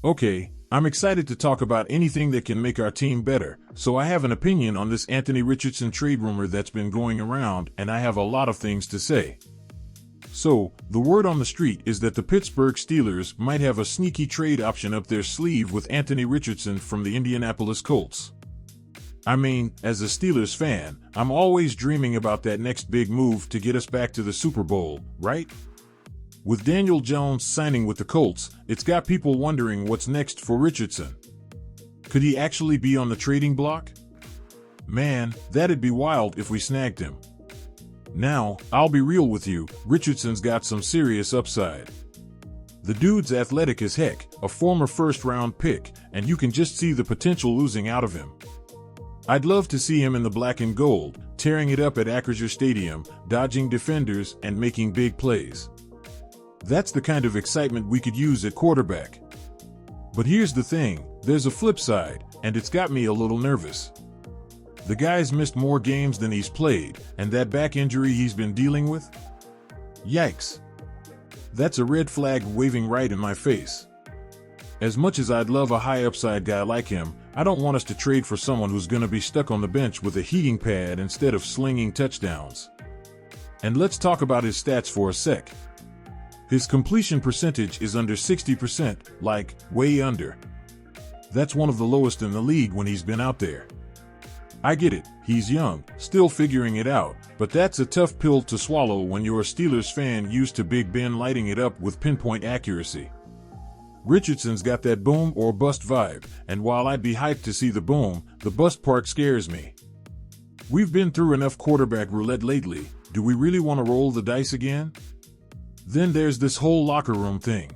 Okay, I'm excited to talk about anything that can make our team better, so I have an opinion on this Anthony Richardson trade rumor that's been going around, and I have a lot of things to say. So, the word on the street is that the Pittsburgh Steelers might have a sneaky trade option up their sleeve with Anthony Richardson from the Indianapolis Colts. I mean, as a Steelers fan, I'm always dreaming about that next big move to get us back to the Super Bowl, right? With Daniel Jones signing with the Colts, it's got people wondering what's next for Richardson. Could he actually be on the trading block? Man, that'd be wild if we snagged him. Now, I'll be real with you, Richardson's got some serious upside. The dude's athletic as heck, a former first-round pick, and you can just see the potential oozing out of him. I'd love to see him in the black and gold, tearing it up at Acrisure Stadium, dodging defenders and making big plays. That's the kind of excitement we could use at quarterback. But here's the thing, there's a flip side, and it's got me a little nervous. The guy's missed more games than he's played, and that back injury he's been dealing with? Yikes. That's a red flag waving right in my face. As much as I'd love a high upside guy like him, I don't want us to trade for someone who's gonna be stuck on the bench with a heating pad instead of slinging touchdowns. And let's talk about his stats for a sec. His completion percentage is under 60%, like, way under. That's one of the lowest in the league when he's been out there. I get it, he's young, still figuring it out, but that's a tough pill to swallow when you're a Steelers fan used to Big Ben lighting it up with pinpoint accuracy. Richardson's got that boom or bust vibe, and while I'd be hyped to see the boom, the bust part scares me. We've been through enough quarterback roulette lately, do we really want to roll the dice again? Then there's this whole locker room thing.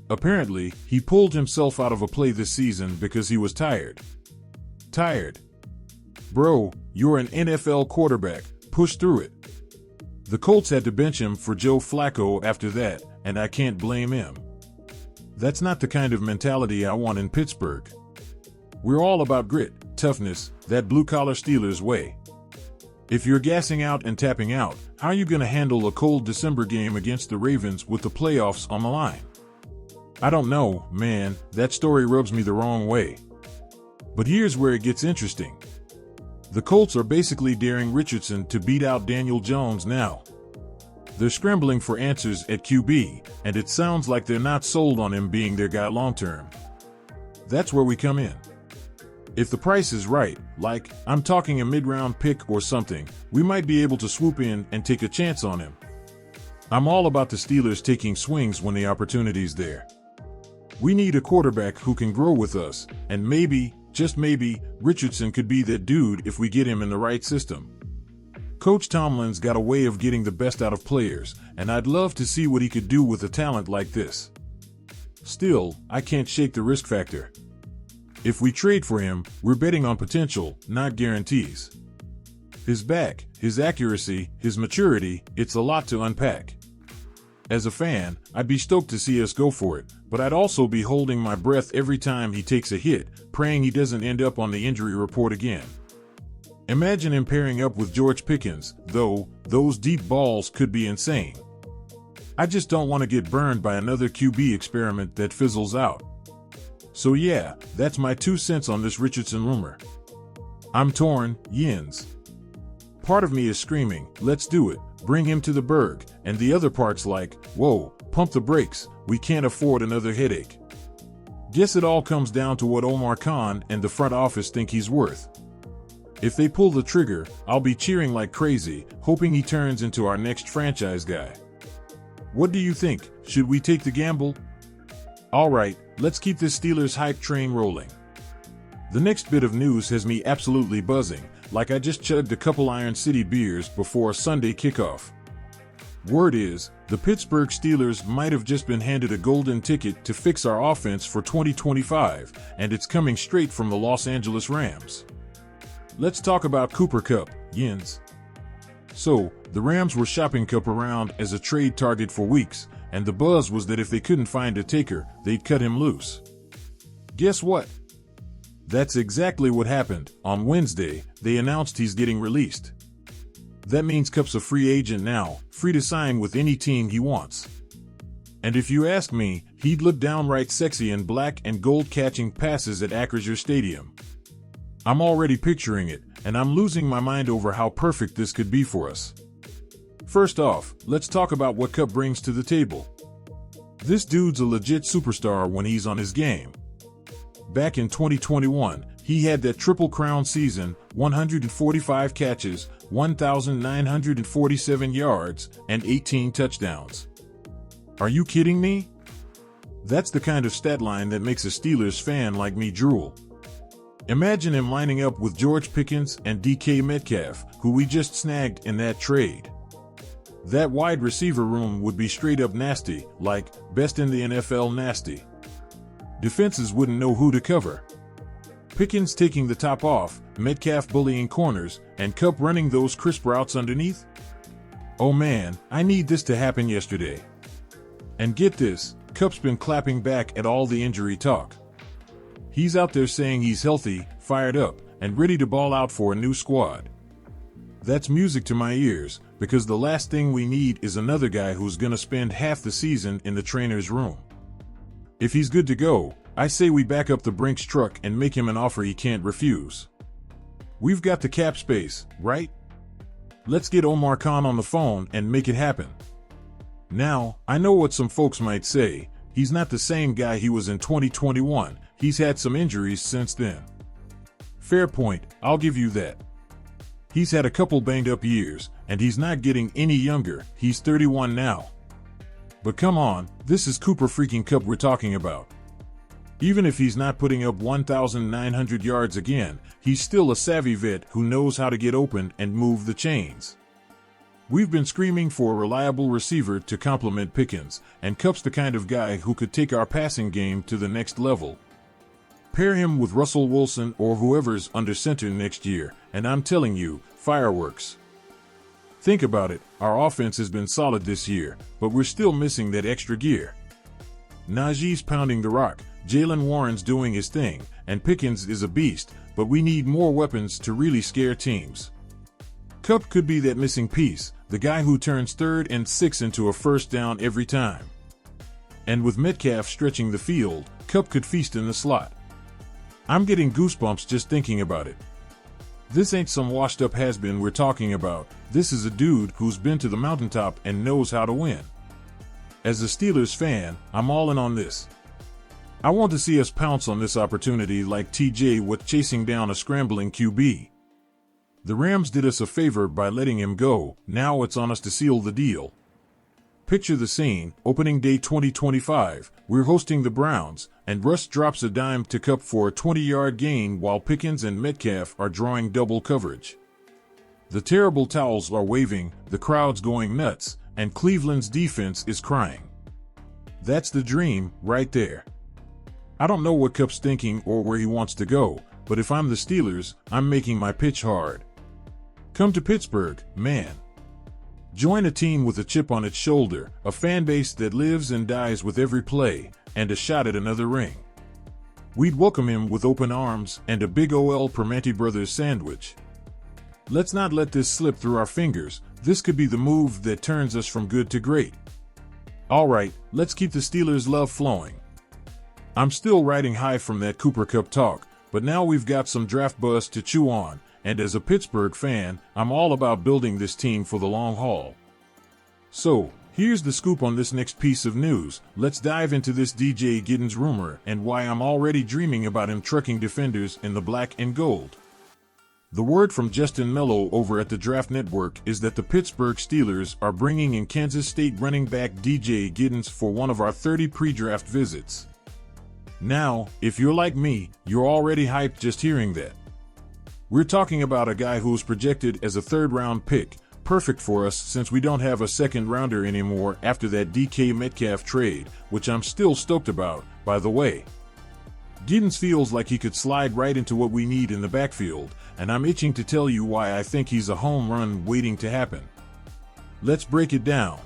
Apparently, he pulled himself out of a play this season because he was tired. Tired. Bro, you're an NFL quarterback, push through it. The Colts had to bench him for Joe Flacco after that, and I can't blame him. That's not the kind of mentality I want in Pittsburgh. We're all about grit, toughness, that blue-collar Steelers way. If you're gassing out and tapping out, how are you going to handle a cold December game against the Ravens with the playoffs on the line? I don't know, man, that story rubs me the wrong way. But here's where it gets interesting. The Colts are basically daring Richardson to beat out Daniel Jones now. They're scrambling for answers at QB, and it sounds like they're not sold on him being their guy long-term. That's where we come in. If the price is right, like, I'm talking a mid-round pick or something, we might be able to swoop in and take a chance on him. I'm all about the Steelers taking swings when the opportunity's there. We need a quarterback who can grow with us, and maybe, just maybe, Richardson could be that dude if we get him in the right system. Coach Tomlin's got a way of getting the best out of players, and I'd love to see what he could do with a talent like this. Still, I can't shake the risk factor. If we trade for him, we're betting on potential, not guarantees. His back, his accuracy, his maturity, it's a lot to unpack. As a fan, I'd be stoked to see us go for it, but I'd also be holding my breath every time he takes a hit, praying he doesn't end up on the injury report again. Imagine him pairing up with George Pickens, though, those deep balls could be insane. I just don't want to get burned by another QB experiment that fizzles out. So yeah, that's my 2 cents on this Richardson rumor. I'm torn, yins. Part of me is screaming, let's do it, bring him to the Berg, and the other part's like, whoa, pump the brakes, we can't afford another headache. Guess it all comes down to what Omar Khan and the front office think he's worth. If they pull the trigger, I'll be cheering like crazy, hoping he turns into our next franchise guy. What do you think? Should we take the gamble? Alright, let's keep this Steelers hype train rolling. The next bit of news has me absolutely buzzing, like I just chugged a couple Iron City beers before a Sunday kickoff. Word is, the Pittsburgh Steelers might have just been handed a golden ticket to fix our offense for 2025, and it's coming straight from the Los Angeles Rams. Let's talk about Cooper Kupp, yins. So, the Rams were shopping Kupp around as a trade target for weeks, and the buzz was that if they couldn't find a taker, they'd cut him loose. Guess what? That's exactly what happened. On Wednesday, they announced he's getting released. That means Kupp's a free agent now, free to sign with any team he wants. And if you ask me, he'd look downright sexy in black and gold catching passes at Acrisure Stadium. I'm already picturing it, and I'm losing my mind over how perfect this could be for us. First off, let's talk about what Kupp brings to the table. This dude's a legit superstar when he's on his game. Back in 2021, he had that triple crown season, 145 catches, 1,947 yards, and 18 touchdowns. Are you kidding me? That's the kind of stat line that makes a Steelers fan like me drool. Imagine him lining up with George Pickens and DK Metcalf, who we just snagged in that trade. That wide receiver room would be straight up nasty, like best in the NFL nasty. Defenses wouldn't know who to cover. Pickens taking the top off, Metcalf bullying corners, and Kupp running those crisp routes underneath? Oh man, I need this to happen yesterday. And get this, Kupp's been clapping back at all the injury talk. He's out there saying he's healthy, fired up, and ready to ball out for a new squad. That's music to my ears, because the last thing we need is another guy who's gonna spend half the season in the trainer's room. If he's good to go, I say we back up the Brinks truck and make him an offer he can't refuse. We've got the cap space, right? Let's get Omar Khan on the phone and make it happen. Now, I know what some folks might say, he's not the same guy he was in 2021, he's had some injuries since then. Fair point, I'll give you that. He's had a couple banged up years, and he's not getting any younger, he's 31 now. But come on, this is Cooper freaking Kupp we're talking about. Even if he's not putting up 1,900 yards again, he's still a savvy vet who knows how to get open and move the chains. We've been screaming for a reliable receiver to complement Pickens, and Kupp's the kind of guy who could take our passing game to the next level. Pair him with Russell Wilson or whoever's under center next year, and I'm telling you, fireworks. Think about it, our offense has been solid this year, but we're still missing that extra gear. Najee's pounding the rock, Jaylen Warren's doing his thing, and Pickens is a beast, but we need more weapons to really scare teams. Kupp could be that missing piece, the guy who turns 3rd and 6 into a first down every time. And with Metcalf stretching the field, Kupp could feast in the slot. I'm getting goosebumps just thinking about it. This ain't some washed-up has-been we're talking about, this is a dude who's been to the mountaintop and knows how to win. As a Steelers fan, I'm all in on this. I want to see us pounce on this opportunity like TJ with chasing down a scrambling QB. The Rams did us a favor by letting him go, now it's on us to seal the deal. Picture the scene, opening day 2025, we're hosting the Browns, and Russ drops a dime to Kupp for a 20-yard gain while Pickens and Metcalf are drawing double coverage. The terrible towels are waving, the crowd's going nuts, and Cleveland's defense is crying. That's the dream, right there. I don't know what Kupp's thinking or where he wants to go, but if I'm the Steelers, I'm making my pitch hard. Come to Pittsburgh, man. Join a team with a chip on its shoulder, a fan base that lives and dies with every play, and a shot at another ring. We'd welcome him with open arms and a big OL Permanente Brothers sandwich. Let's not let this slip through our fingers, this could be the move that turns us from good to great. Alright, let's keep the Steelers' love flowing. I'm still riding high from that Cooper Kupp talk, but now we've got some draft buzz to chew on, and as a Pittsburgh fan, I'm all about building this team for the long haul. So, here's the scoop on this next piece of news. Let's dive into this DJ Giddens rumor and why I'm already dreaming about him trucking defenders in the black and gold. The word from Justin Mello over at the Draft Network is that the Pittsburgh Steelers are bringing in Kansas State running back DJ Giddens for one of our 30 pre-draft visits. Now, if you're like me, you're already hyped just hearing that. We're talking about a guy who's projected as a 3rd-round pick, perfect for us since we don't have a 2nd-rounder anymore after that DK Metcalf trade, which I'm still stoked about, by the way. Giddens feels like he could slide right into what we need in the backfield, and I'm itching to tell you why I think he's a home run waiting to happen. Let's break it down.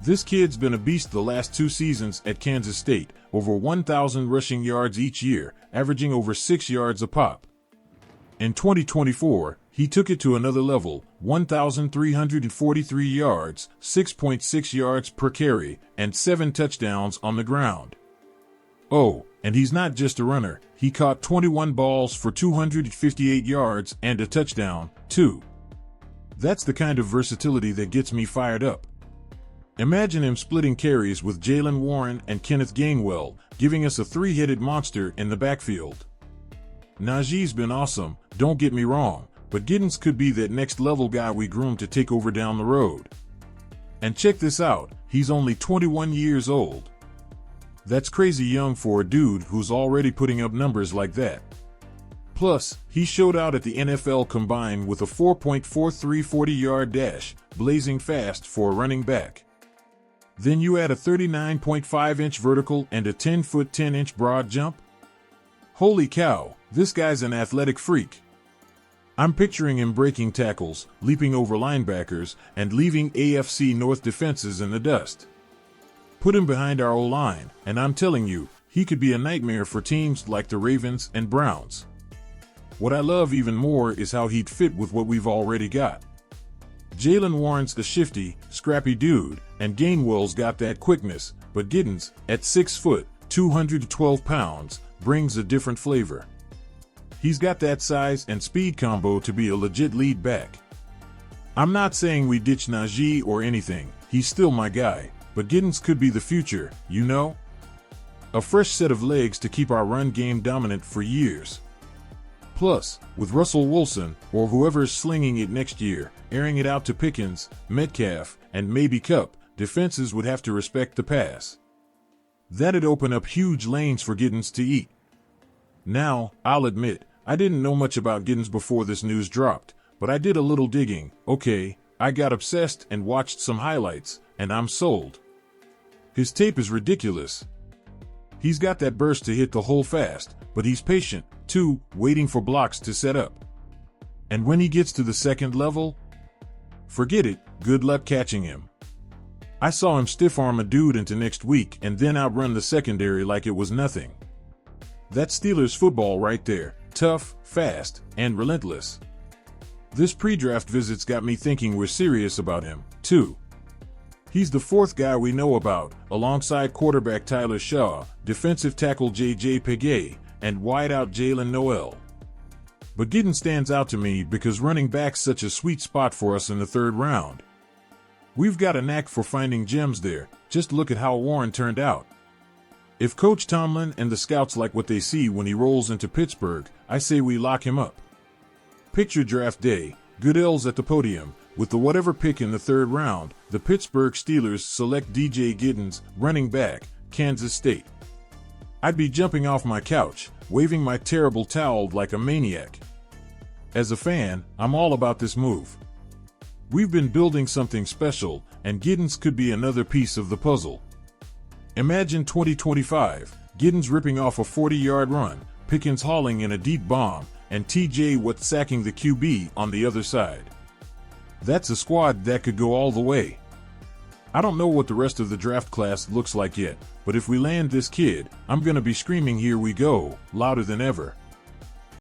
This kid's been a beast the last 2 seasons at Kansas State, over 1,000 rushing yards each year, averaging over 6 yards a pop. In 2024, he took it to another level, 1,343 yards, 6.6 yards per carry, and 7 touchdowns on the ground. Oh, and he's not just a runner, he caught 21 balls for 258 yards and a touchdown, too. That's the kind of versatility that gets me fired up. Imagine him splitting carries with Jaylen Warren and Kenneth Gainwell, giving us a three-headed monster in the backfield. Najee's been awesome, don't get me wrong, but Giddens could be that next-level guy we groomed to take over down the road. And check this out, he's only 21 years old. That's crazy young for a dude who's already putting up numbers like that. Plus, he showed out at the NFL Combine with a 4.43 40-yard dash, blazing fast for a running back. Then you add a 39.5-inch vertical and a 10-foot 10-inch broad jump? Holy cow, this guy's an athletic freak. I'm picturing him breaking tackles, leaping over linebackers, and leaving AFC North defenses in the dust. Put him behind our O-line, and I'm telling you, he could be a nightmare for teams like the Ravens and Browns. What I love even more is how he'd fit with what we've already got. Jaylen Warren's a shifty, scrappy dude, and Gainwell's got that quickness, but Giddens, at 6 foot, 212 pounds, brings a different flavor. He's got that size and speed combo to be a legit lead back. I'm not saying we ditch Najee or anything, he's still my guy, but Giddens could be the future, you know? A fresh set of legs to keep our run game dominant for years. Plus, with Russell Wilson, or whoever's slinging it next year, airing it out to Pickens, Metcalf, and maybe Kupp, defenses would have to respect the pass. That'd open up huge lanes for Giddens to eat. Now, I'll admit, I didn't know much about Giddens before this news dropped, but I did a little digging. Okay, I got obsessed and watched some highlights, and I'm sold. His tape is ridiculous. He's got that burst to hit the hole fast, but he's patient, too, waiting for blocks to set up. And when he gets to the second level, forget it, good luck catching him. I saw him stiff-arm a dude into next week and then outrun the secondary like it was nothing. That's Steelers football right there, tough, fast, and relentless. This pre-draft visit's got me thinking we're serious about him, too. He's the fourth guy we know about, alongside quarterback Tyler Shaw, defensive tackle J.J. Pegues, and wideout Jalen Noel. But Giddens stands out to me because running back's such a sweet spot for us in the third round. We've got a knack for finding gems there, just look at how Warren turned out. If Coach Tomlin and the scouts like what they see when he rolls into Pittsburgh, I say we lock him up. Picture draft day, Goodell's at the podium, with the whatever pick in the third round, the Pittsburgh Steelers select DJ Giddens, running back, Kansas State. I'd be jumping off my couch, waving my terrible towel like a maniac. As a fan, I'm all about this move. We've been building something special, and Giddens could be another piece of the puzzle. Imagine 2025, Giddens ripping off a 40-yard run, Pickens hauling in a deep bomb, and TJ Watt sacking the QB on the other side. That's a squad that could go all the way. I don't know what the rest of the draft class looks like yet, but if we land this kid, I'm gonna be screaming "Here we go," louder than ever.